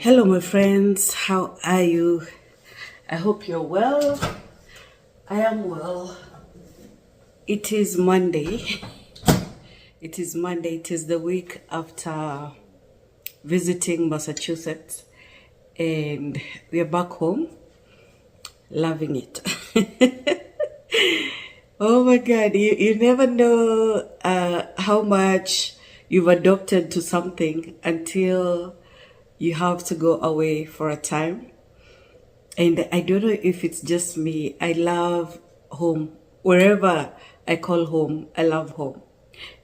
Hello, my friends. How are you? I hope you're well. I am well. It is Monday. It is Monday. It is the week after visiting Massachusetts, and we are back home. Loving it. Oh my God, you never know how much you've adopted to something until you have to go away for a time. And I don't know if it's just me. I love home. Wherever I call home, I love home.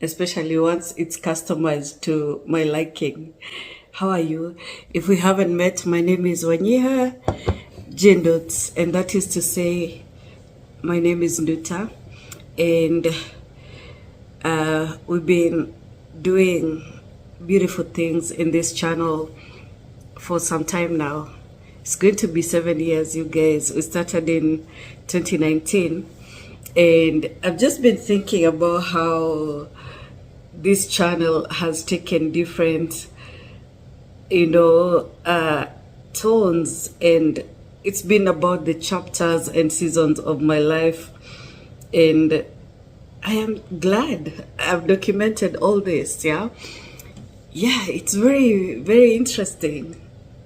Especially once it's customized to my liking. How are you? If we haven't met, my name is Wanyiha Jindots, and that is to say, my name is Nduta. And we've been doing beautiful things in this channel for some time now. It's going to be 7 years, you guys. We started in 2019, and I've just been thinking about how this channel has taken different, tones, and it's been about the chapters and seasons of my life. And I am glad I've documented all this. Yeah, it's very, very interesting.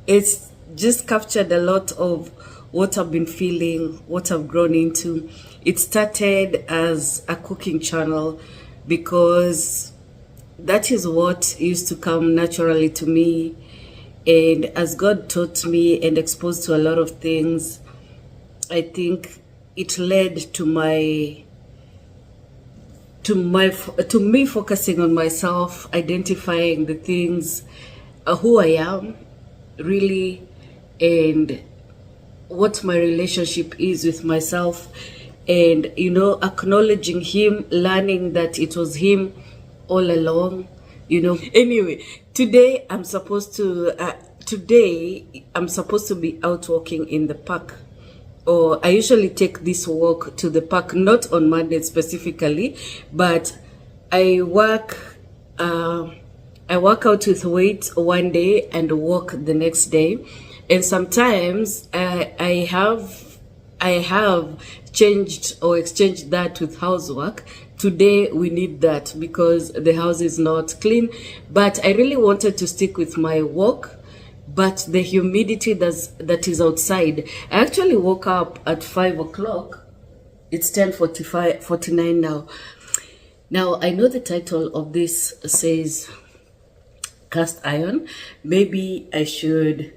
It's just captured a lot of what I've been feeling, what I've grown into. It started as a cooking channel because that is what used to come naturally to me. And as God taught me and exposed to a lot of things, I think it led to me focusing on myself, identifying the things, who I am really, and what my relationship is with myself, and acknowledging him, learning that it was him all along. Anyway, today I'm supposed to be out walking in the park. Or I usually take this walk to the park, not on Monday specifically, but I work out with weight one day and walk the next day. And sometimes I have changed or exchanged that with housework. Today we need that because the house is not clean, but I really wanted to stick with my walk. But the humidity that is outside, I actually woke up at 5 o'clock. It's 10:49 now. Now, I know the title of this says cast iron. Maybe I should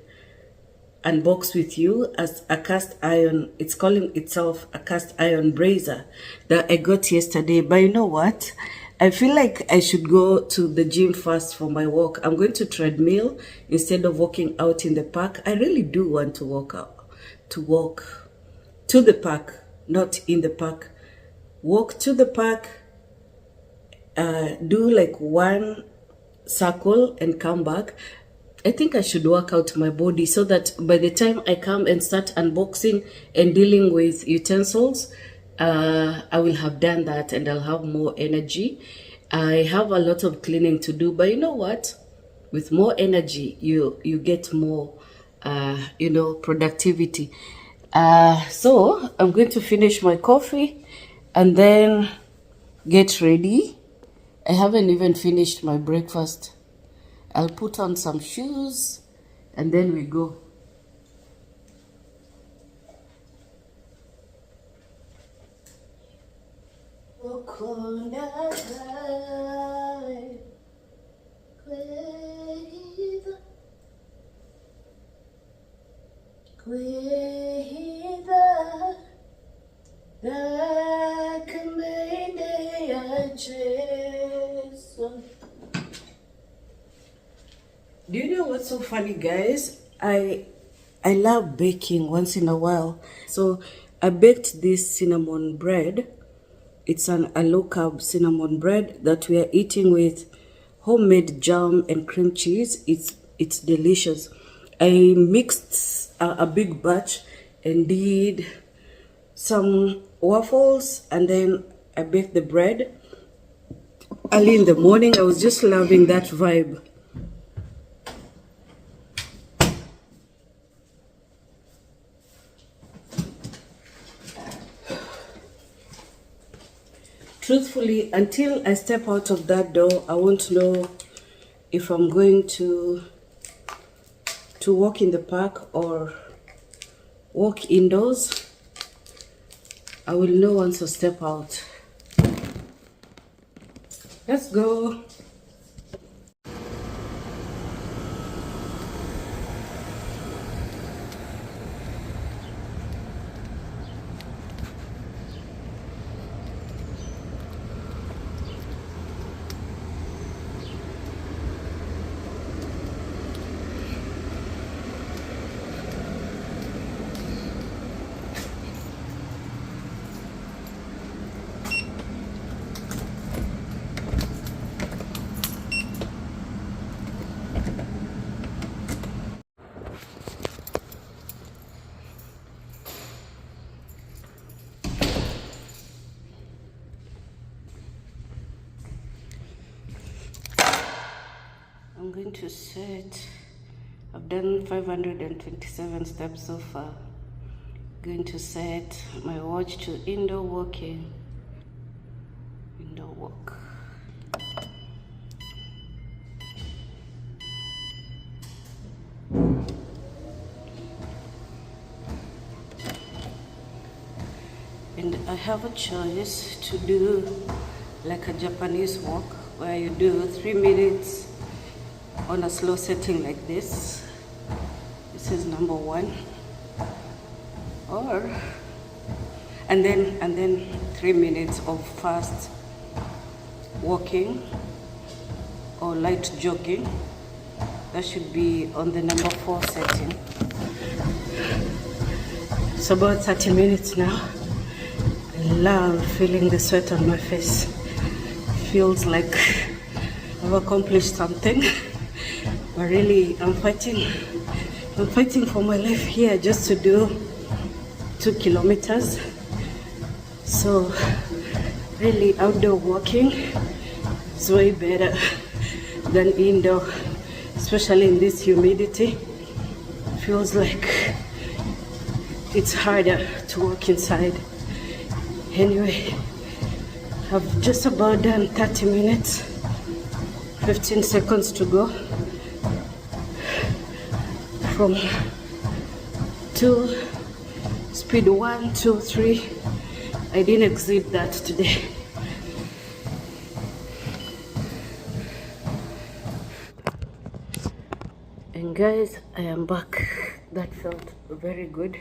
unbox with you as a cast iron. It's calling itself a cast iron Braiser that I got yesterday. But you know what? I feel like I should go to the gym first for my walk. I'm going to treadmill instead of walking out in the park. I really do want to walk to the park, not in the park. Walk to the park, do like one circle and come back. I think I should work out my body so that by the time I come and start unboxing and dealing with utensils, I will have done that and I'll have more energy. I have a lot of cleaning to do, but you know what? With more energy, you get more, productivity. So I'm going to finish my coffee and then get ready. I haven't even finished my breakfast. I'll put on some shoes and then we go. Do you know what's so funny, guys? I love baking once in a while. So I baked this cinnamon bread. It's a low-carb cinnamon bread that we are eating with homemade jam and cream cheese. It's delicious. I mixed a big batch and did some waffles, and then I baked the bread. Early in the morning, I was just loving that vibe. truthfully, until I step out of that door, I won't know if I'm going to walk in the park or walk indoors. I will know once I step out. Let's go. I'm going to set, I've done 527 steps so far. Going to set my watch to indoor walking. Indoor walk. And I have a choice to do like a Japanese walk where you do 3 minutes on a slow setting like this. This is number 1. Or and then 3 minutes of fast walking or light jogging. That should be on the number 4 setting. It's about 30 minutes now. I love feeling the sweat on my face. Feels like I've accomplished something. But really, I'm fighting for my life here just to do 2 kilometers. So really, outdoor walking is way better than indoor, especially in this humidity. Feels like it's harder to walk inside. Anyway, I've just about done 30 minutes, 15 seconds to go. From speed 1, 2, 3. I didn't exceed that today. And guys, I am back. That felt very good.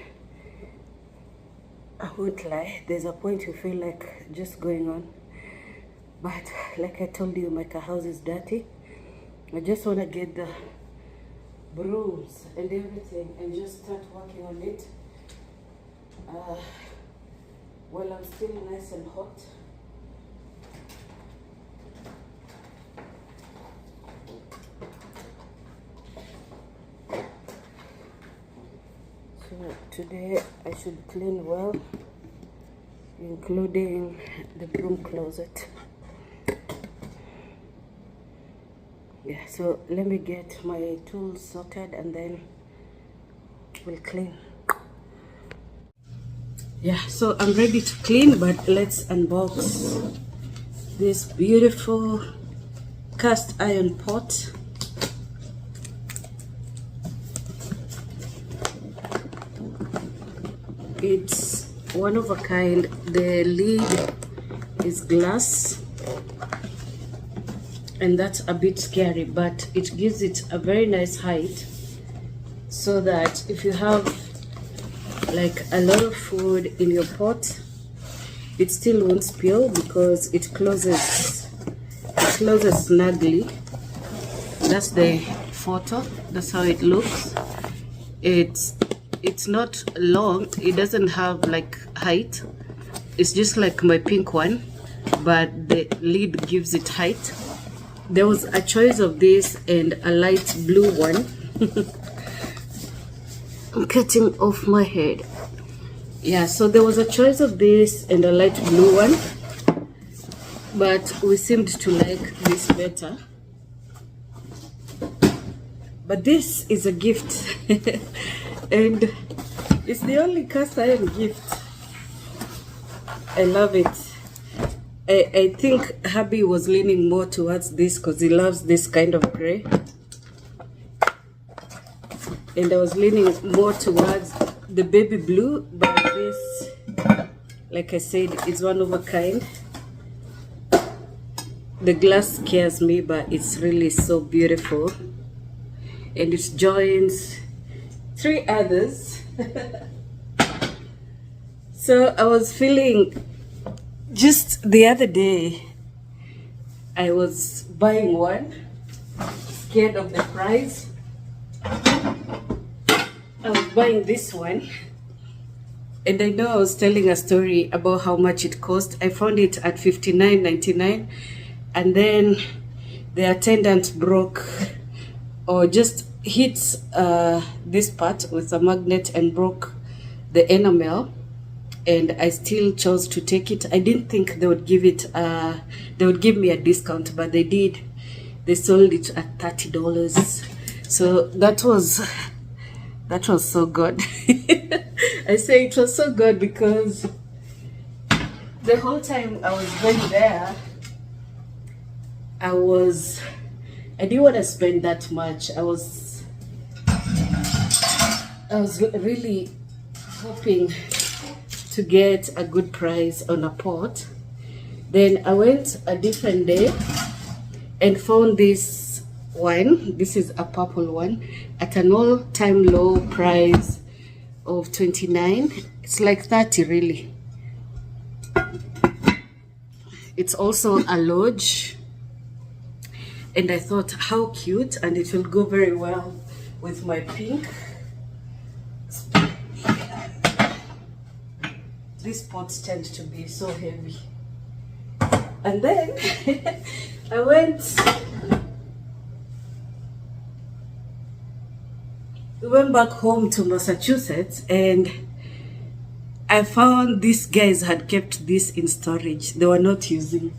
I won't lie, there's a point you feel like just going on. But like I told you, my house is dirty. I just want to get the brooms and everything and just start working on it while I'm still nice and hot. So today I should clean well, including the broom closet. Yeah, so let me get my tools sorted and then we'll clean. Yeah, so I'm ready to clean, but let's unbox this beautiful cast iron pot. It's one of a kind. The lid is glass, and that's a bit scary, but it gives it a very nice height so that if you have like a lot of food in your pot, it still won't spill because it closes snugly. That's the photo. That's how it looks. It's not long. It doesn't have like height. It's just like my pink one, but the lid gives it height. There was a choice of this and a light blue one. I'm cutting off my head. Yeah, so there was a choice of this and a light blue one, but we seemed to like this better. But this is a gift and it's the only cast iron gift. I love it. I think hubby was leaning more towards this because he loves this kind of gray. And I was leaning more towards the baby blue, but this, like I said, is one of a kind. The glass scares me, but it's really so beautiful. And it joins 3 others. So I was feeling, just the other day, I was buying one, scared of the price. I was buying this one, and I know I was telling a story about how much it cost. I found it at $59.99, and then the attendant broke or just hit this part with a magnet and broke the enamel, and I still chose to take it. I didn't think they would give it they would give me a discount, but they did. They sold it at $30. So that was so good. I say it was so good because the whole time I was going there, I didn't want to spend that much. I was really hoping to get a good price on a pot. Then I went a different day and found this one. This is a purple one at an all-time low price of $29. It's like 30 really. It's also a lodge, and I thought how cute, and it will go very well with my pink. These pots tend to be so heavy. And then I went back home to Massachusetts, and I found these guys had kept this in storage. They were not using.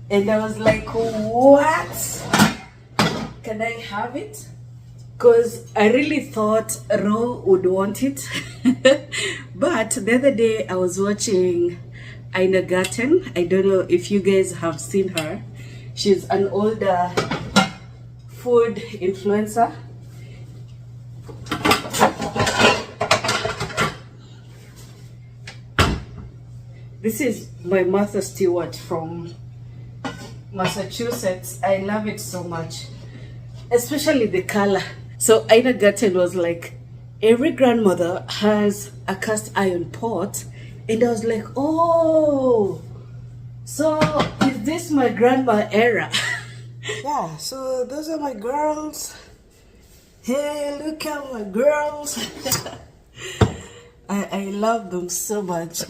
And I was like, what? Can I have it? Because I really thought Ro would want it. But the other day I was watching Ina Garten. I don't know if you guys have seen her. She's an older food influencer. This is my Martha Stewart from Massachusetts. I love it so much, especially the color. So Ina Garten was like, every grandmother has a cast iron pot, and I was like, oh, so is this my grandma era? Yeah, so those are my girls. Hey, look at my girls. I love them so much.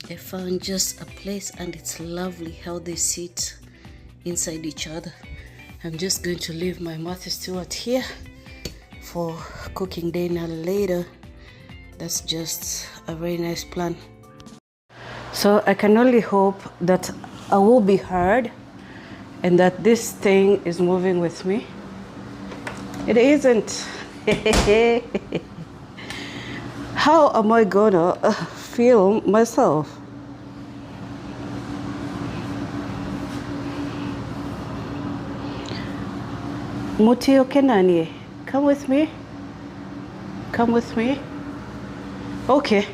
I found just a place, and it's lovely how they sit inside each other. I'm just going to leave my Martha Stewart here for cooking dinner later. That's just a very nice plan. So I can only hope that I will be heard and that this thing is moving with me. It isn't. How am I gonna film myself? Mutio Kenani, come with me. Come with me. Okay.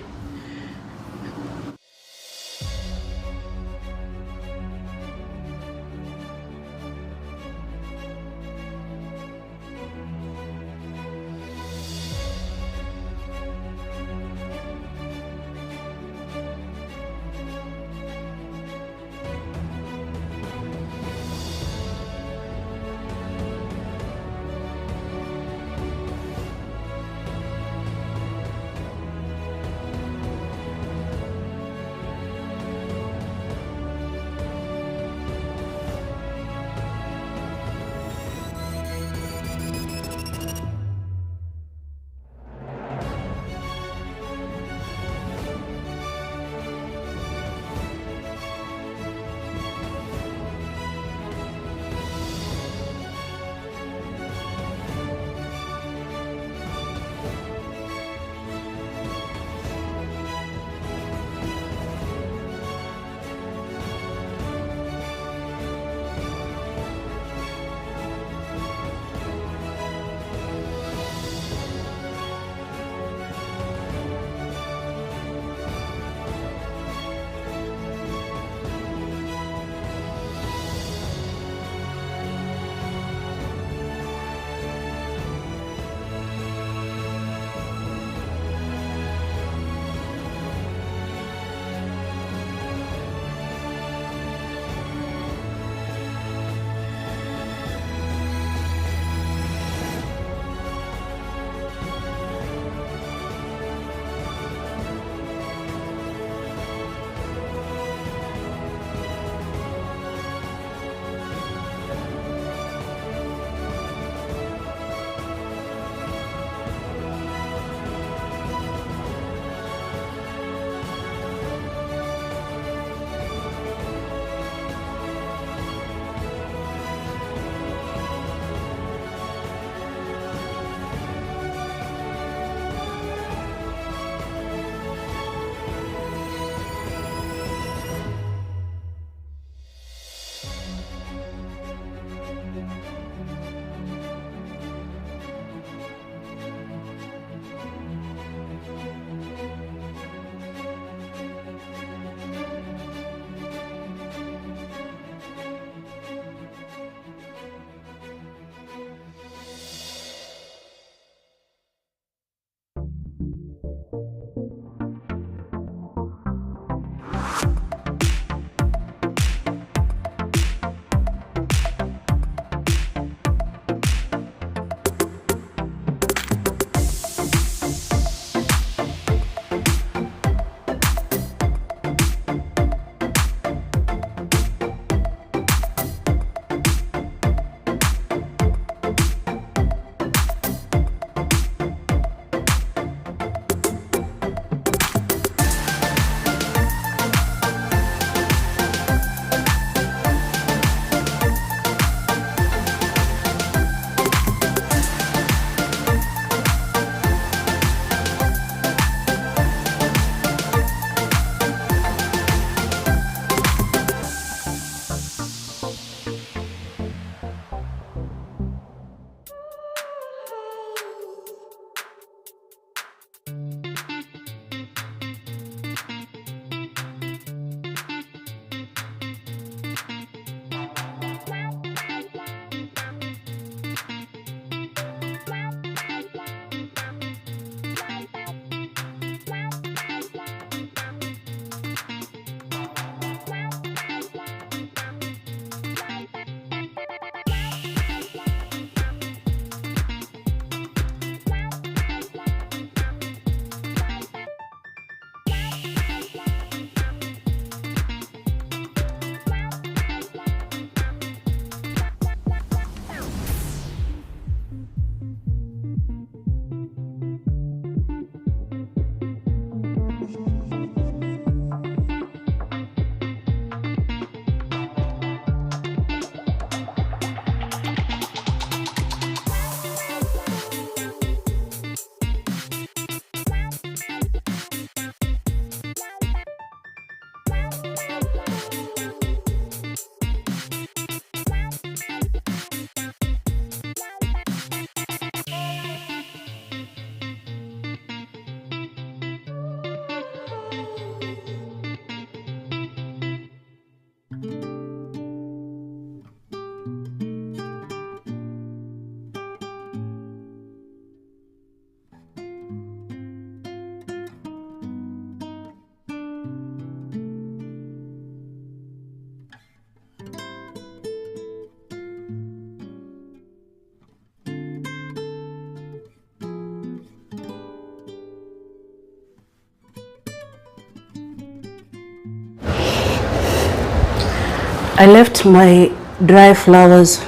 I left my dry flowers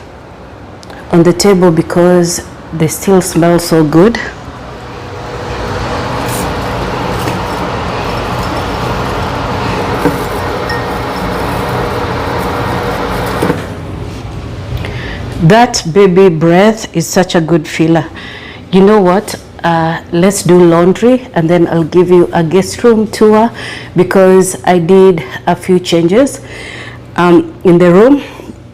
on the table because they still smell so good. That baby breath is such a good feeler. You know what? Let's do laundry and then I'll give you a guest room tour because I did a few changes in the room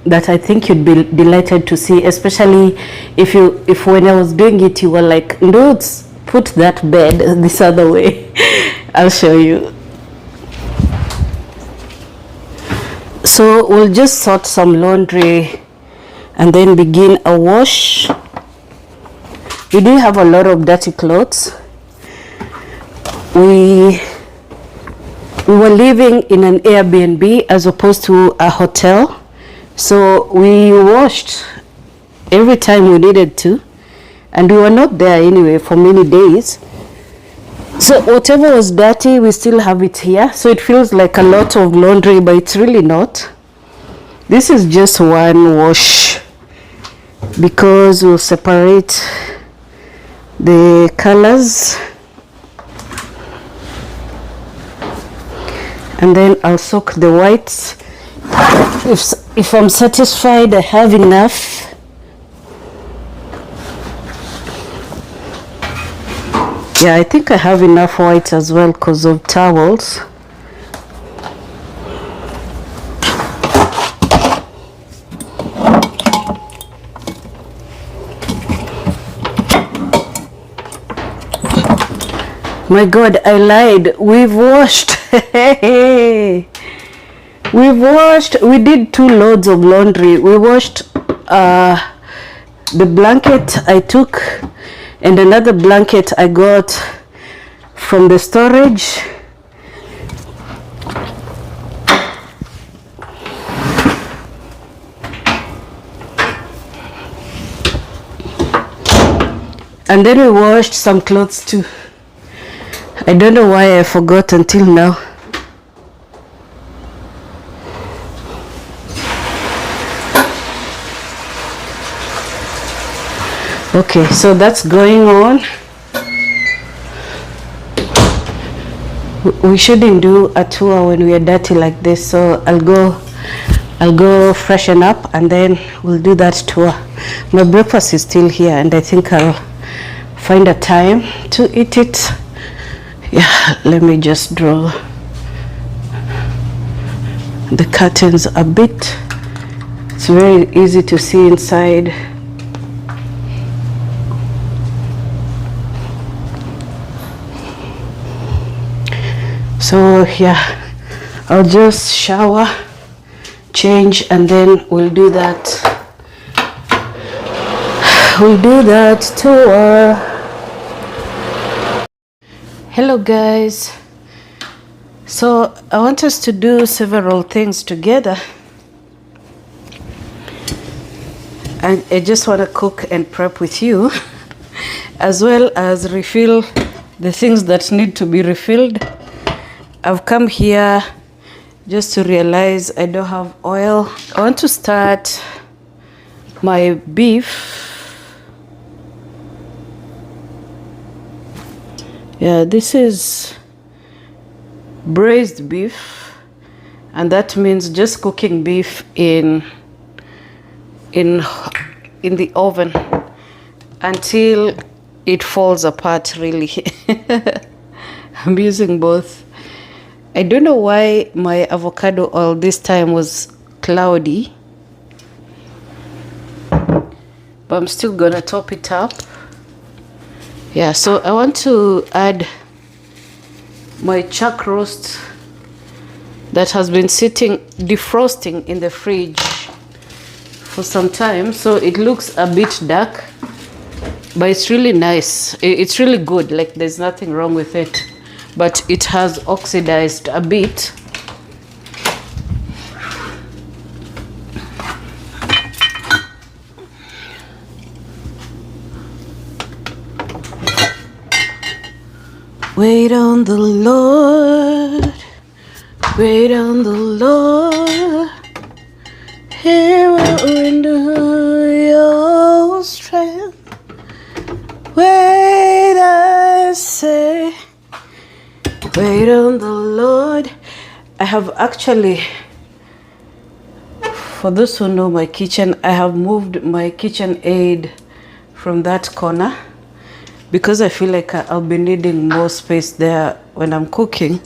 that I think you'd be delighted to see, especially if when I was doing it you were like, "Dudes, put that bed this other way." I'll show you. So we'll just sort some laundry and then begin a wash. We do have a lot of dirty clothes. We were living in an Airbnb as opposed to a hotel, so we washed every time we needed to, and we were not there anyway for many days. So whatever was dirty, we still have it here. So it feels like a lot of laundry, but it's really not. This is just one wash because we'll separate the colors, and then I'll soak the whites. If I'm satisfied I have enough, yeah, I think I have enough whites as well because of towels. My God, I lied. We've washed. We've washed. We did 2 loads of laundry. We washed the blanket I took and another blanket I got from the storage. And then we washed some clothes too. I don't know why I forgot until now. Okay, so that's going on. We shouldn't do a tour when we are dirty like this, so I'll go freshen up and then we'll do that tour. My breakfast is still here and I think I'll find a time to eat it. Yeah, let me just draw the curtains a bit. It's very easy to see inside. So yeah, I'll just shower, change, and then we'll do that tour. Hello guys, so I want us to do several things together, and I just want to cook and prep with you as well as refill the things that need to be refilled. I've come here just to realize I don't have oil. I want to start my beef. Yeah, this is braised beef, and that means just cooking beef in the oven until it falls apart, really. I'm using both. I don't know why my avocado oil this time was cloudy, but I'm still gonna top it up. Yeah, so I want to add my chuck roast that has been sitting defrosting in the fridge for some time, so it looks a bit dark, but it's really nice. It's really good, like there's nothing wrong with it, but it has oxidized a bit. Wait on the Lord, wait on the Lord. He will renew your strength. Wait, I say, wait on the Lord. I have actually, for those who know my kitchen, I have moved my kitchen aid from that corner because I feel like I'll be needing more space there when I'm cooking,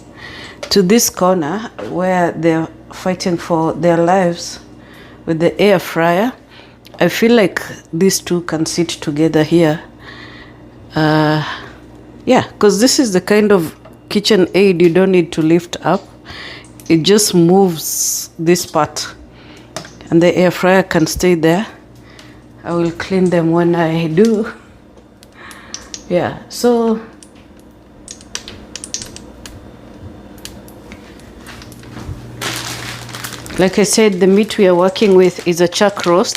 to this corner where they're fighting for their lives with the air fryer. I feel like these two can sit together here. Yeah, because this is the kind of kitchen aid you don't need to lift up. It just moves this part and the air fryer can stay there. I will clean them when I do. Yeah, so like I said, the meat we are working with is a chuck roast.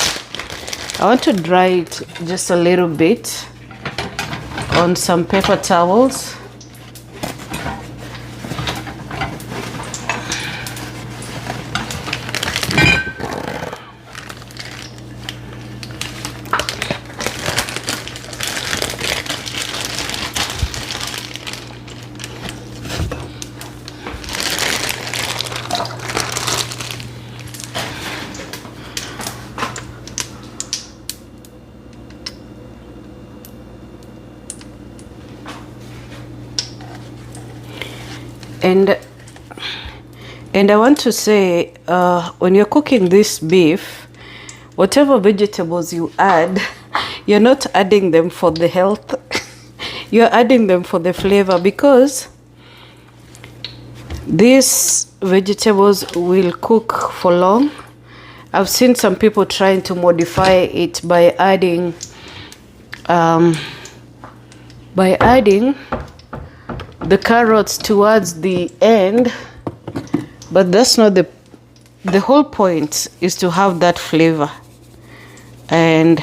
I want to dry it just a little bit on some paper towels. And I want to say, when you're cooking this beef, whatever vegetables you add, you're not adding them for the health. You're adding them for the flavor, because these vegetables will cook for long. I've seen some people trying to modify it by adding the carrots towards the end, but that's not the whole point. Is to have that flavor, and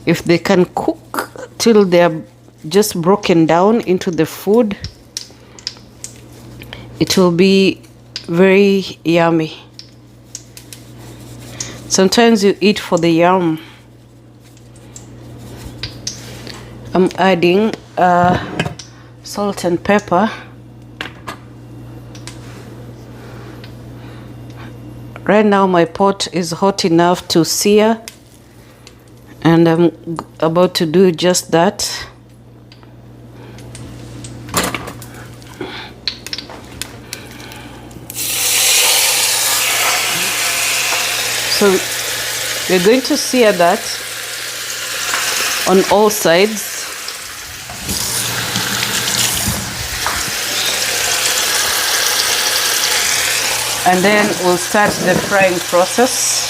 if they can cook till they're just broken down into the food, it will be very yummy. Sometimes you eat for the yum. I'm adding salt and pepper. Right now my pot is hot enough to sear, and I'm about to do just that. So we're going to sear that on all sides. And then we'll start the frying process.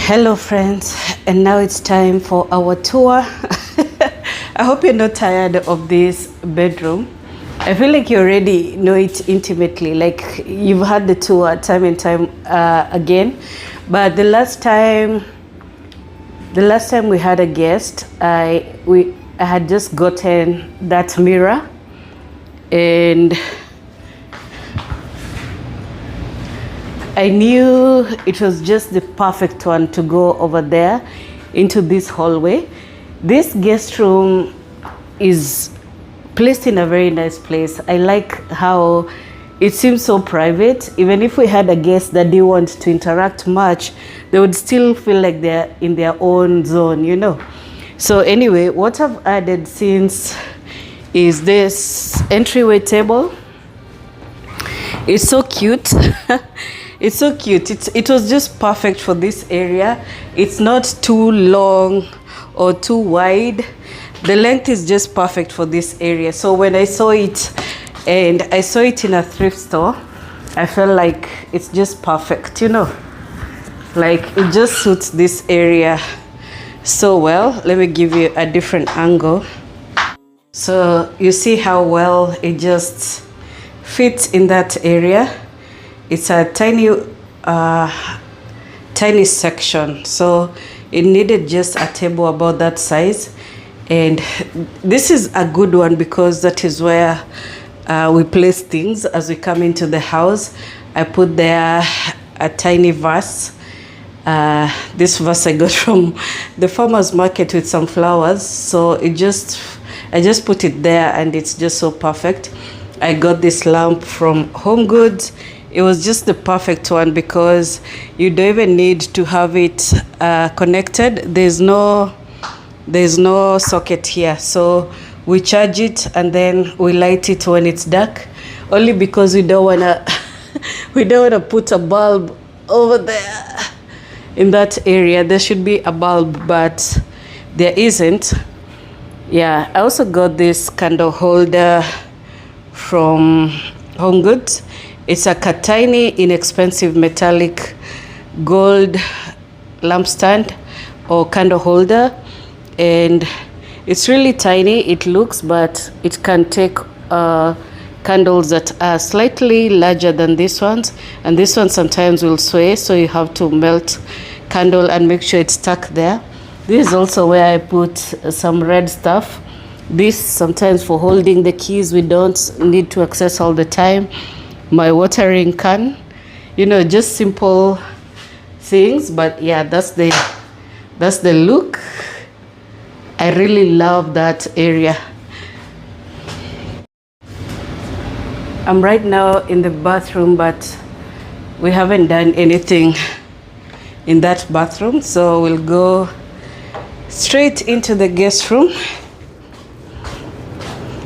Hello friends, and now it's time for our tour. I hope you're not tired of this bedroom. I feel like you already know it intimately, like you've had the tour time and time again. But the last time we had a guest, I had just gotten that mirror, and I knew it was just the perfect one to go over there into this hallway. This guest room is placed in a very nice place. I like how it seems so private. Even if we had a guest that didn't want to interact much, they would still feel like they're in their own zone, you know. So anyway, what I've added since is this entryway table. It's so cute. It's so cute. It was just perfect for this area. It's not too long or too wide. The length is just perfect for this area. So when I saw it, and I saw it in a thrift store, I felt like it's just perfect, you know. Like it just suits this area so well. Let me give you a different angle. So you see how well it just fits in that area. It's a tiny section, so it needed just a table about that size. And this is a good one because that is where we place things as we come into the house. I put there a tiny vase. This vase I got from the farmer's market with some flowers, so I just put it there, and it's just so perfect. I got this lamp from Home Goods. It was just the perfect one because you don't even need to have it connected. There's no socket here, so we charge it and then we light it when it's dark, only because we don't wanna put a bulb over there in that area. There should be a bulb, but there isn't. Yeah, I also got this candle holder from Home Goods. It's a tiny, inexpensive metallic gold lampstand or candle holder, and it's really tiny. It looks, but it can take candles that are slightly larger than these ones, and this one sometimes will sway, so you have to melt candle and make sure it's stuck there. This is also where I put some red stuff. This sometimes for holding the keys we don't need to access all the time. My watering can, you know, just simple things, but yeah, that's the look. I really love that area. I'm right now in the bathroom, but we haven't done anything in that bathroom, so we'll go straight into the guest room.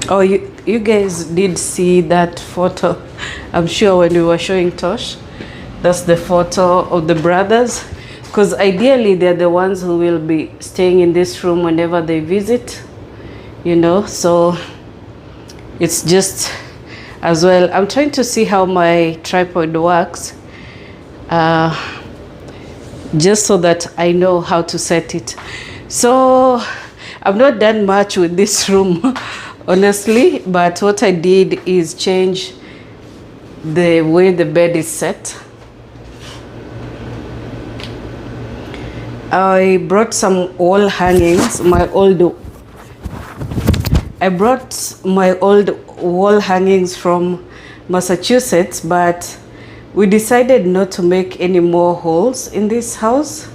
Oh, you guys did see that photo, I'm sure, when we were showing Tosh. That's the photo of the brothers, because ideally they're the ones who will be staying in this room whenever they visit, you know. So it's just as well. I'm trying to see how my tripod works, just so that I know how to set it. So I've not done much with this room honestly, but what I did is change the way the bed is set. I brought some wall hangings, I brought my old wall hangings from Massachusetts, but we decided not to make any more holes in this house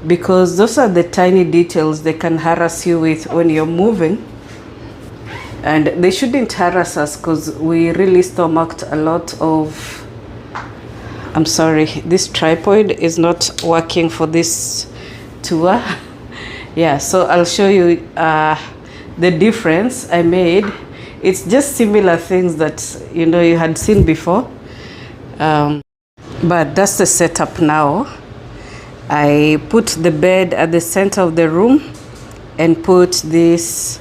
because those are the tiny details they can harass you with when you're moving. And they shouldn't harass us because we really stomached a lot of... I'm sorry, this tripod is not working for this tour. Yeah, so I'll show you the difference I made. It's just similar things that, you know, you had seen before. But that's the setup now. I put the bed at the center of the room and put this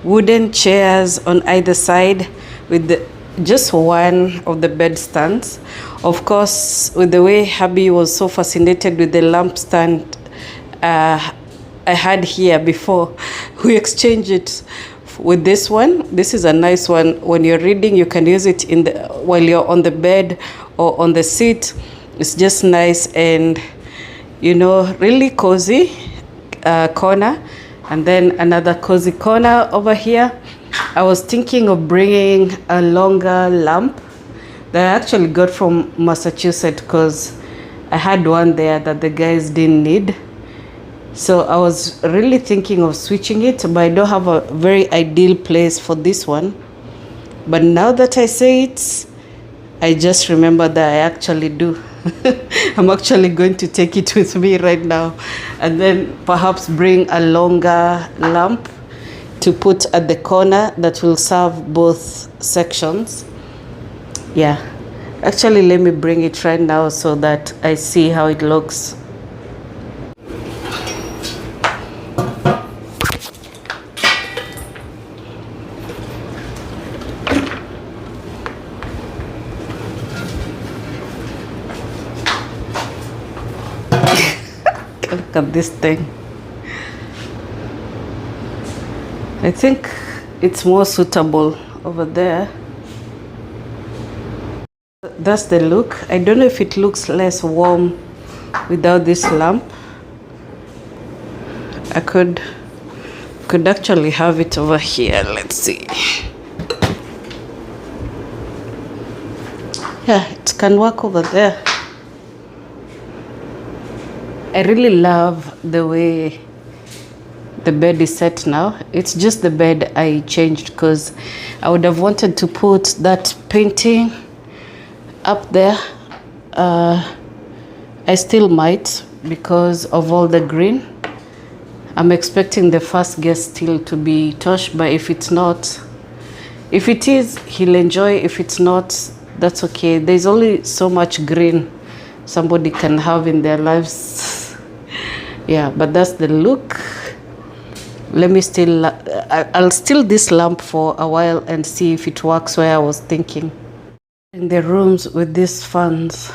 wooden chairs on either side with just one of the bed stands. Of course, with the way hubby was so fascinated with the lamp stand I had here before, we exchanged it with this one. This is a nice one. When you're reading, you can use it in the while you're on the bed or on the seat. It's just nice and, you know, really cozy corner. And then another cozy corner over here. I was thinking of bringing a longer lamp that I actually got from Massachusetts because I had one there that the guys didn't need. So I was really thinking of switching it, but I don't have a very ideal place for this one. But now that I say it, I just remember that I actually do. I'm actually going to take it with me right now and then perhaps bring a longer lamp to put at the corner that will serve both sections. Yeah, actually let me bring it right now so that I see how it looks. Look at this thing. I think it's more suitable over there. That's the look. I don't know if it looks less warm without this lamp. I could actually have it over here. Let's see. Yeah, it can work over there. I really love the way the bed is set now. It's just the bed I changed because I would have wanted to put that painting up there. I still might because of all the green. I'm expecting the first guest still to be Tosh, but if it's not, if it is, he'll enjoy. If it's not, that's okay. There's only so much green somebody can have in their lives. Yeah, but that's the look. Let me still, I'll still this lamp for a while and see if it works where I was thinking. In the rooms with these fans,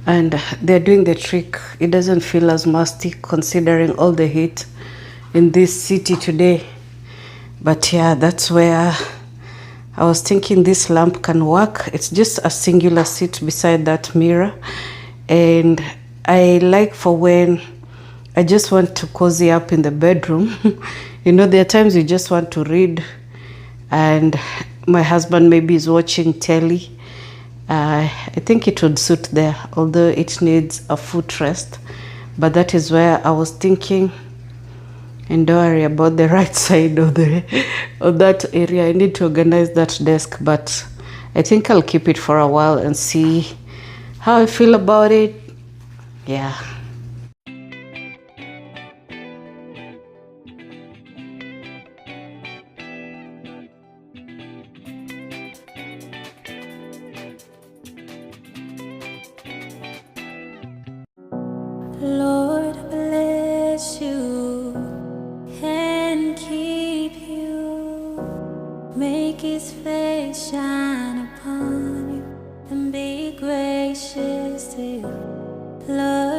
and they're doing the trick. It doesn't feel as musty considering all the heat in this city today. But yeah, that's where I was thinking this lamp can work. It's just a singular seat beside that mirror. And I like for when I just want to cozy up in the bedroom. You know, there are times you just want to read and my husband maybe is watching telly. I think it would suit there, although it needs a footrest. But that is where I was thinking. And don't worry about the right side of that area. I need to organize that desk, but I think I'll keep it for a while and see how I feel about it. Yeah. Lord bless you and keep you, make his face shine upon you and be gracious to you. Lord